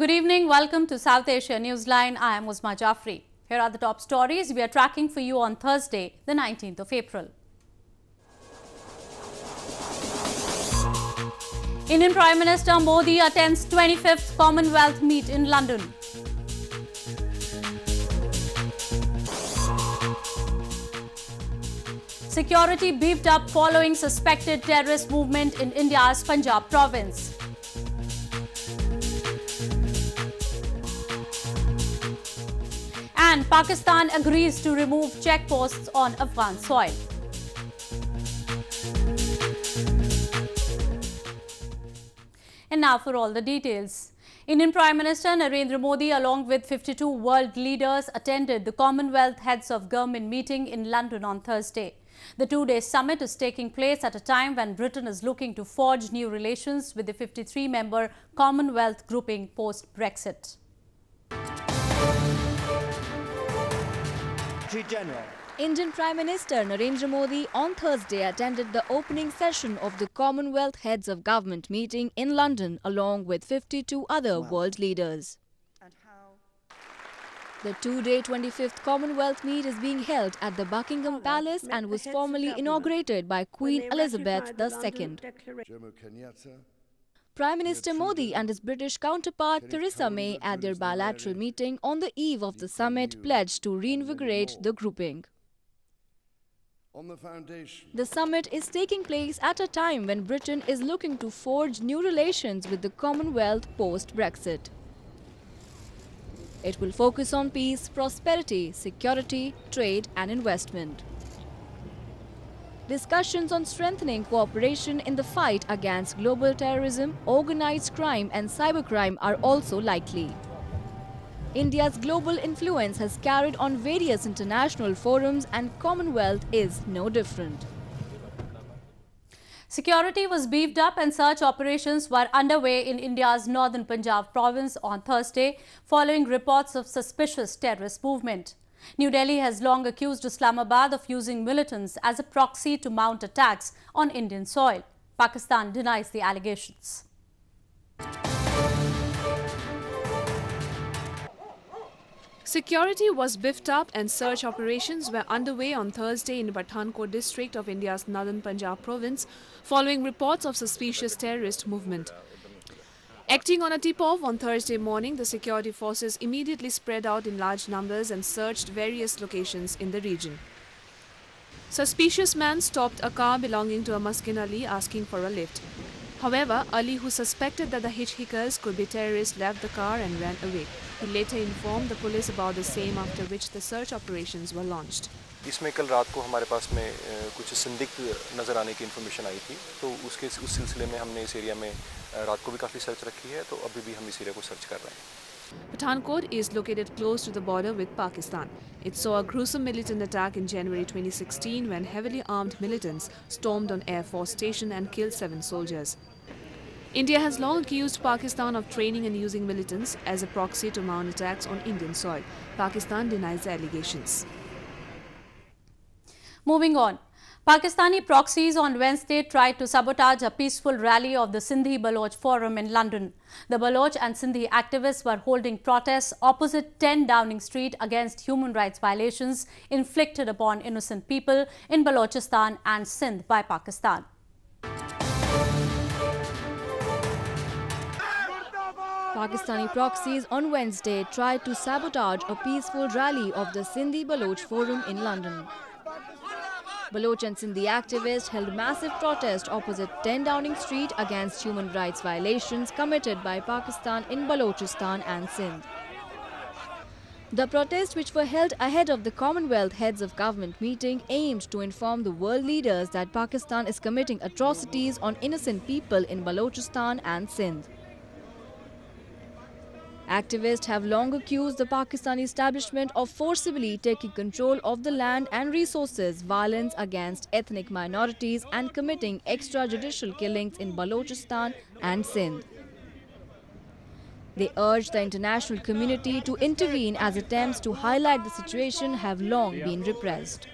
Good evening. Welcome to South Asia Newsline. I am Uzma Jafri. Here are the top stories we are tracking for you on Thursday, the 19th of April. Indian Prime Minister Modi attends 25th Commonwealth meet in London. Security beefed up following suspected terrorist movement in India's Punjab province. And Pakistan agrees to remove checkposts on Afghan soil. And now for all the details. Indian Prime Minister Narendra Modi along with 52 world leaders attended the Commonwealth Heads of Government meeting in London on Thursday. The two-day summit is taking place at a time when Britain is looking to forge new relations with the 53-member Commonwealth grouping post-Brexit. Indian Prime Minister Narendra Modi on Thursday attended the opening session of the Commonwealth Heads of Government meeting in London along with 52 other world leaders. The two-day 25th Commonwealth meet is being held at the Buckingham Palace and was formally inaugurated by Queen Elizabeth II. Prime Minister Modi and his British counterpart Theresa May at their bilateral meeting on the eve of the summit pledged to reinvigorate the grouping. The summit is taking place at a time when Britain is looking to forge new relations with the Commonwealth post-Brexit. It will focus on peace, prosperity, security, trade and investment. Discussions on strengthening cooperation in the fight against global terrorism, organized crime and cybercrime are also likely. India's global influence has carried on various international forums and Commonwealth is no different. Security was beefed up and search operations were underway in India's northern Punjab province on Thursday following reports of suspicious terrorist movement. New Delhi has long accused Islamabad of using militants as a proxy to mount attacks on Indian soil. Pakistan denies the allegations. Security was beefed up and search operations were underway on Thursday in Pathankot district of India's northern Punjab province following reports of suspicious terrorist movement. Acting on a tip-off on Thursday morning, the security forces immediately spread out in large numbers and searched various locations in the region. Suspicious man stopped a car belonging to a Muskin Ali asking for a lift. However, Ali, who suspected that the hitchhikers could be terrorists, left the car and ran away. He later informed the police about the same, after which the search operations were launched. इसमें कल रात को हमारे पास में कुछ संदिग्ध नज़र आने की इन्फॉर्मेशन आई थी, तो उस सिलसिले में हमने इस एरिया में रात को भी काफ़ी सर्च रखी है, तो अभी भी हम इस एरिया को सर्च कर रहे हैं. Pathankot is located close to the border with Pakistan. It saw a gruesome militant attack in January 2016 when heavily armed militants stormed on Air Force Station and killed 7 soldiers. India has long accused Pakistan of training and using militants as a proxy to mount attacks on Indian soil. Pakistan denies the allegations. Moving on, Pakistani proxies on Wednesday tried to sabotage a peaceful rally of the Sindhi-Baloch Forum in London. The Baloch and Sindhi activists were holding protests opposite 10 Downing Street against human rights violations inflicted upon innocent people in Balochistan and Sindh by Pakistan. Pakistani proxies on Wednesday tried to sabotage a peaceful rally of the Sindhi-Baloch Forum in London. Baloch and Sindhi activists held massive protest opposite 10 Downing Street against human rights violations committed by Pakistan in Balochistan and Sindh. The protests, which were held ahead of the Commonwealth Heads of Government meeting, aimed to inform the world leaders that Pakistan is committing atrocities on innocent people in Balochistan and Sindh. Activists have long accused the Pakistani establishment of forcibly taking control of the land and resources, violence against ethnic minorities and committing extrajudicial killings in Balochistan and Sindh. They urge the international community to intervene as attempts to highlight the situation have long been repressed.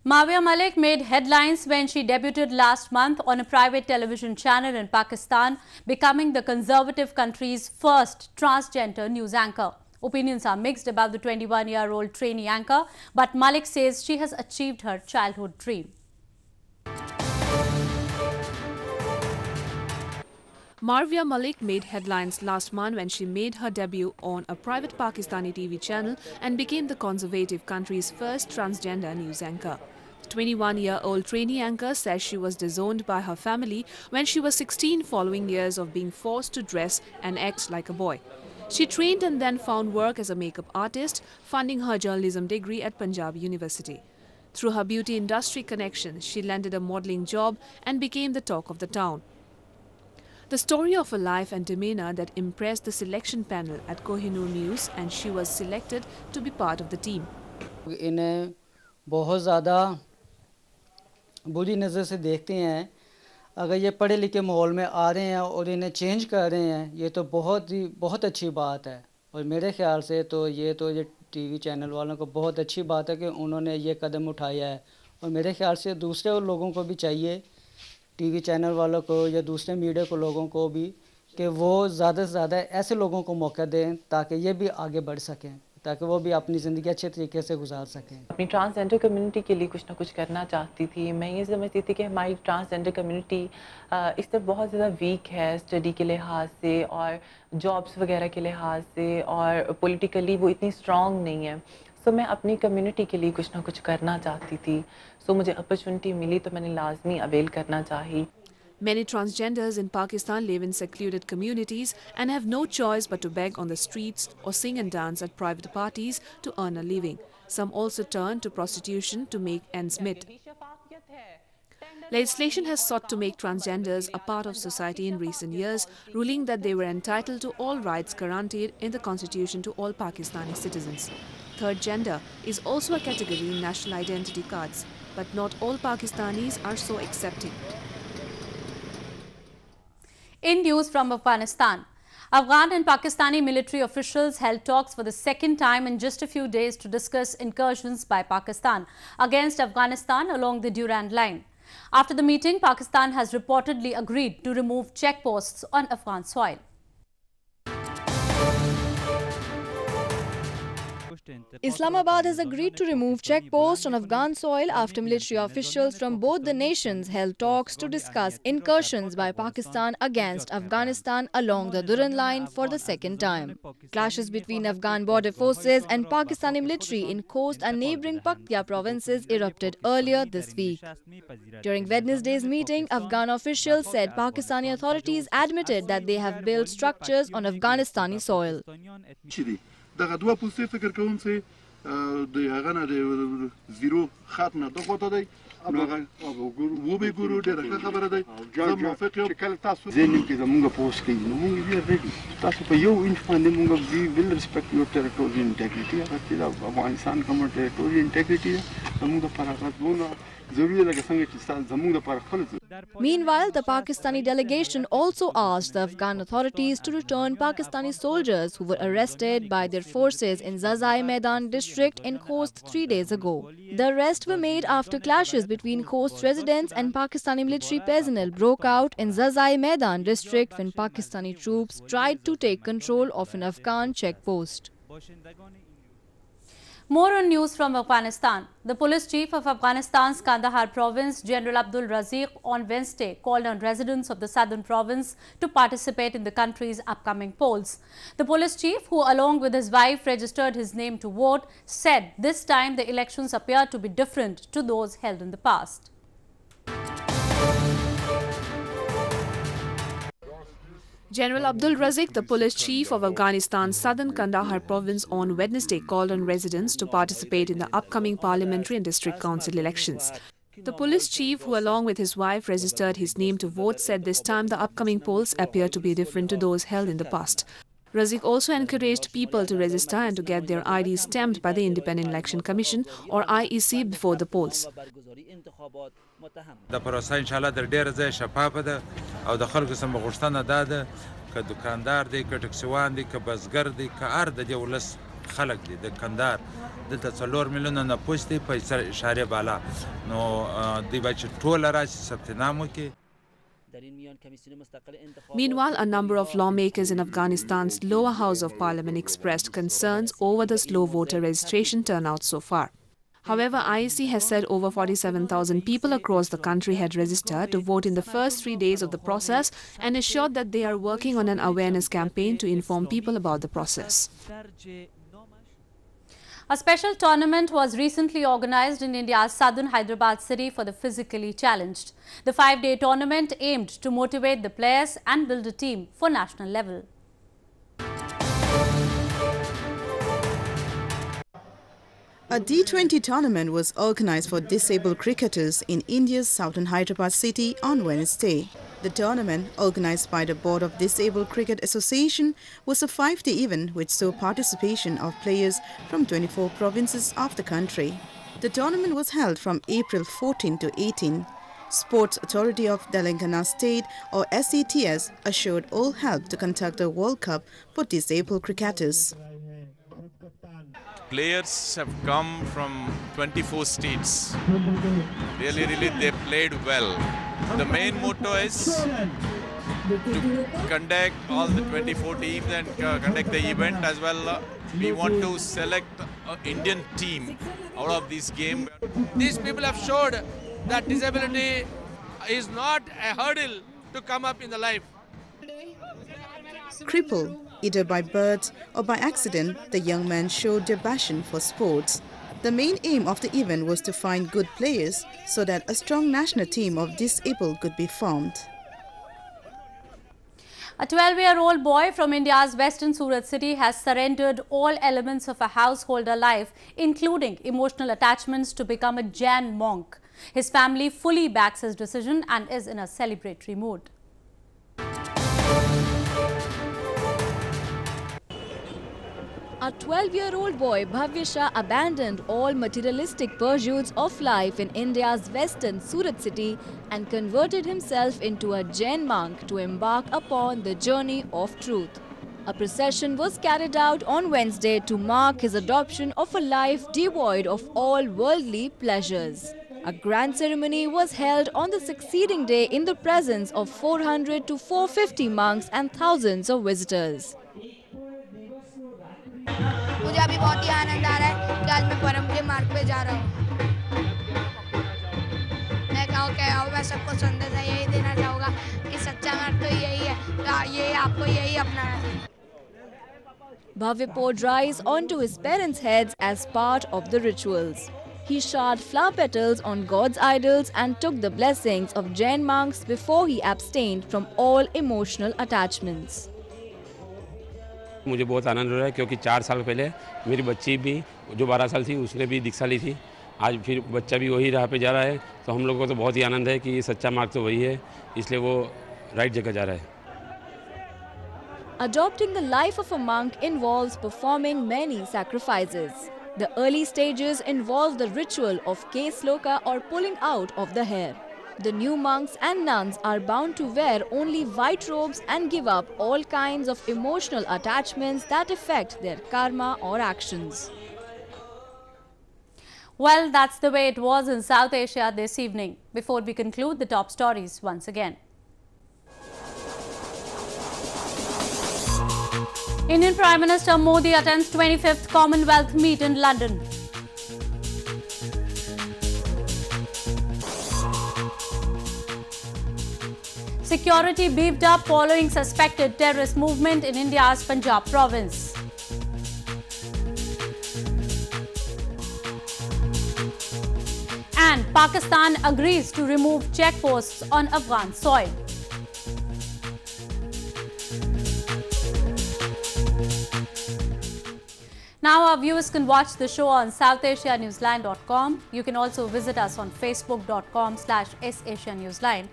Mawia Malik made headlines when she debuted last month on a private television channel in Pakistan, becoming the conservative country's first transgender news anchor. Opinions are mixed about the 21-year-old trainee anchor, but Malik says she has achieved her childhood dream. Marvia Malik made headlines last month when she made her debut on a private Pakistani TV channel and became the conservative country's first transgender news anchor. The 21-year-old trainee anchor says she was disowned by her family when she was 16 following years of being forced to dress and act like a boy. She trained and then found work as a makeup artist, funding her journalism degree at Punjab University. Through her beauty industry connections, she landed a modeling job and became the talk of the town. The story of a life and demeanor that impressed the selection panel at Kohinoor News, and she was selected to be part of the team. इन्हें बहुत ज़्यादा बुरी नज़र से देखते हैं। अगर ये पढ़े लिखे माहौल में आ रहे हैं और इन्हें चेंज कर रहे हैं, ये तो बहुत अच्छी बात है। और मेरे ख्याल से तो ये टीवी चैनल वालों को बहुत अच्छी बात है कि उन्होंने ये कदम उठाया है। और मेरे ख्याल से दूसरे लोगों को भी चाहिए, टीवी चैनल वालों को या दूसरे मीडिया को लोगों को भी, कि वो ज़्यादा से ज़्यादा ऐसे लोगों को मौका दें ताकि ये भी आगे बढ़ सकें, ताकि वो भी अपनी ज़िंदगी अच्छे तरीके से गुजार सकें। अपनी ट्रांसजेंडर कम्युनिटी के लिए कुछ ना कुछ करना चाहती थी। मैं ये समझती थी कि हमारी ट्रांसजेंडर कम्युनिटी इस तरह बहुत ज़्यादा वीक है, स्टडी के लिहाज से और जॉब्स वगैरह के लिहाज से, और पॉलिटिकली वो इतनी स्ट्रॉन्ग नहीं है। सो मैं अपनी कम्युनिटी के लिए कुछ ना कुछ करना चाहती थी। सो मुझे अपॉर्चुनिटी मिली तो मैंने लाजमी अवेल करना चाहिए। Many transgenders in Pakistan live in secluded communities and have no choice but to beg on the streets or sing and dance at private parties to earn a living. Some also turn to prostitution to make ends meet. Legislation has sought to make transgenders a part of society in recent years, ruling that they were entitled to all rights guaranteed in the constitution to all Pakistani citizens. Third gender is also a category in national identity cards, but not all Pakistanis are so accepting. In news from Afghanistan, Afghan and Pakistani military officials held talks for the second time in just a few days to discuss incursions by Pakistan against Afghanistan along the Durand Line. After the meeting, Pakistan has reportedly agreed to remove checkposts on Afghan soil. Islamabad has agreed to remove checkposts on Afghan soil after military officials from both the nations held talks to discuss incursions by Pakistan against Afghanistan along the Durand Line for the second time. Clashes between Afghan border forces and Pakistani military in Khost and neighbouring Paktia provinces erupted earlier this week. During Wednesday's meeting, Afghan officials said Pakistani authorities admitted that they have built structures on Afghanistani soil. دغه دوه پوسټي فکر کوم چې د هغه نه د زیرو خط نه دغه وته دی وو به ګورو ډېره خبره دی زه موافق یم چې کله تاسو زینیم کې زموږ پوسټ کوي نو موږ یې ریډي تاسو په یو انچ باندې موږ وی ویل ریسپیکټ یور ټریټوري انټیګریټي هغه چې د افغانستان کوم ټریټوري انټیګریټي زموږ د پراغتونه Meanwhile, the Pakistani delegation also asked the Afghan authorities to return Pakistani soldiers who were arrested by their forces in Zazai Maidan district in Khost 3 days ago. The arrests were made after clashes between Khost residents and Pakistani military personnel broke out in Zazai Maidan district when Pakistani troops tried to take control of an Afghan checkpost. More on news from Afghanistan. The police chief of Afghanistan's Kandahar province, General Abdul, on Wednesday called on residents of the southern province to participate in the country's upcoming polls. The police chief, who along with his wife registered his name to vote, said this time the elections appear to be different to those held in the past. General Abdul, the police chief of Afghanistan's southern Kandahar province, on Wednesday called on residents to participate in the upcoming parliamentary and district council elections. The police chief, who along with his wife registered his name to vote, said this time the upcoming polls appear to be different to those held in the past. Raziq also encouraged people to register and to get their IDs stamped by the Independent Election Commission or IEC before the polls. د پروسه ان شاء الله در ډیره ځای شفافه ده او د خلکو سم غوښتنه ده که دکاندار دی که ټکسیوان دی که بزګر دی که هر د دې ولس خلک دي د کندهار دلته 4 میلیونه نفوس دی په اشاره بالا نو دوی باید چې ټوله راشي ثبت نام وکړي. Meanwhile, a number of lawmakers in Afghanistan's lower house of parliament expressed concerns over the slow voter registration turnout so far. However, IEC has said over 47,000 people across the country had registered to vote in the first 3 days of the process and assured that they are working on an awareness campaign to inform people about the process. A special tournament was recently organized in India's southern Hyderabad city for the physically challenged. The 5-day tournament aimed to motivate the players and build a team for national level. A D20 tournament was organized for disabled cricketers in India's southern Hyderabad city on Wednesday. The tournament, organized by the Board of Disabled Cricket Association, was a 5-day event which saw participation of players from 24 provinces of the country. The tournament was held from April 14 to 18. Sports Authority of Telangana State, or SATS, assured all help to conduct the World Cup for disabled cricketers. Players have come from 24 states. Really, they played well. The main motto is to conduct all the 24 teams and conduct the event as well. We want to select an Indian team out of this game. These people have showed that disability is not a hurdle to come up in the life. Crippled, either by birth or by accident, the young men showed their passion for sports. The main aim of the event was to find good players so that a strong national team of disabled could be formed. A 12-year-old boy from India's western Surat city has surrendered all elements of a householder life, including emotional attachments, to become a Jain monk. His family fully backs his decision and is in a celebratory mood. A 12-year-old boy, Bhavyasha, abandoned all materialistic pursuits of life in India's western Surat city and converted himself into a Jain monk to embark upon the journey of truth. A procession was carried out on Wednesday to mark his adoption of a life devoid of all worldly pleasures. A grand ceremony was held on the succeeding day in the presence of 400 to 450 monks and thousands of visitors. मुझे अभी बहुत ही आनंद आ रहा है कि आज मैं परम के मार्ग पे जा रहा हूँ। मैं मैं सबको संदेश यही देना चाहूँगा कि सच्चा मार्ग तो यही है, ये आपको यही अपनाना चाहिए। Bhavya poured rice onto his parents' heads as part of the rituals. He shard flower petals on God's idols and took the blessings of Jain monks before he abstained from all emotional attachments. मुझे बहुत आनंद हो रहा है क्योंकि 4 साल पहले मेरी बच्ची भी जो 12 साल थी उसने भी दीक्षा ली थी। आज फिर बच्चा भी वही राह पे जा रहा है, तो हम लोगों को तो बहुत ही आनंद है कि ये सच्चा मार्ग तो वही है, इसलिए वो राइट जगह जा रहा है। Adopting the life of a monk involves performing many sacrifices. The early stages involve the ritual of kesloka or pulling out of the hair. The new monks and nuns are bound to wear only white robes and give up all kinds of emotional attachments that affect their karma or actions. Well, that's the way it was in South Asia this evening. Before we conclude, the top stories once again. Indian Prime Minister Modi attends 25th Commonwealth meet in London. Security beefed up following suspected terrorist movement in India's Punjab province. And Pakistan agrees to remove checkposts on Afghan soil. Now our viewers can watch the show on SouthAsiaNewsline.com. You can also visit us on Facebook.com/SAsiaNewsline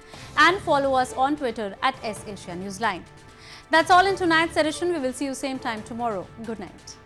and follow us on Twitter @SAsiaNewsline. That's all in tonight's edition. We will see you same time tomorrow. Good night.